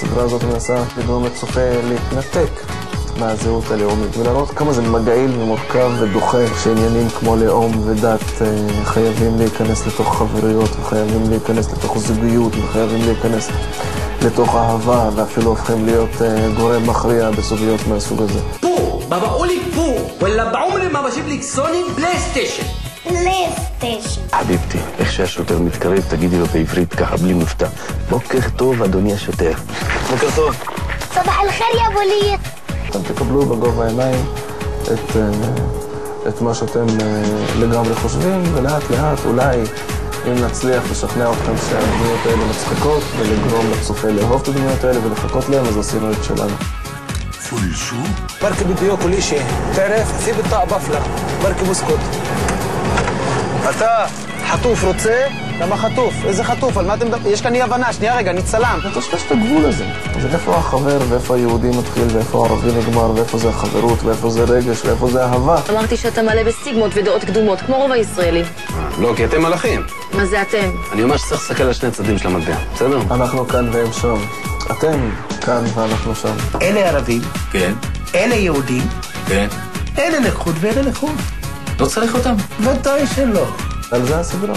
הסדרה הזאת מנסה לגרום לצופה להתנתק מהזהות הלאומית ולראות כמה זה מגעיל ומורכב ודוחה שעניינים כמו לאום ודת חייבים להיכנס לתוך חבריות וחייבים להיכנס לתוך זוגיות וחייבים להיכנס לתוך אהבה ואפילו הופכים להיות גורם מכריע בסוגיות מהסוג הזה. بو ما بقولك بو ولا بعمري ما بجيب لك سوني بلاي ستيشن. حبيبتي איך שהשוטר מתקרב תגידי לו בעברית ככה בלי מבטא. בוקר טוב אדוני השוטר. בוקר טוב. صباح الخير يا بوليس. אתם תקבלו בגובה העיניים את מה שאתם לגמרי חושבים, ולאט לאט אולי אם נצליח לשכנע אתכם שהדמויות האלה מצחיקות ולגרום לצופה לאהוב את הדמויות האלה ולחכות להם, אז עשינו את שלנו. فوليشو بركي بده ياكل شيء تعرف في بالطاقة بفلة بركي بسكت אתה חטוף רוצה? למה חטוף? איזה חטוף? על מה אתם מדברים? יש כאן אי הבנה, שנייה רגע, אני צלם. אתה טשטש את הגבול הזה. אז איפה החבר ואיפה היהודי מתחיל ואיפה הערבי נגמר ואיפה זה החברות ואיפה זה רגש ואיפה זה אהבה. אמרתי שאתה מלא בסטיגמות ודעות קדומות, כמו רוב הישראלים. לא, כי אתם מלאכים. מה זה אתם? אני ממש צריך לסתכל על שני הצדדים של המטבע, בסדר? אנחנו כאן והם שם. אתם כאן ואנחנו שם. אלה ערבים, כן. אלה יהודים, כן. אלה נכות ואלה נכות. לא צריך אותם. ודאי שלא. על זה הסדרה.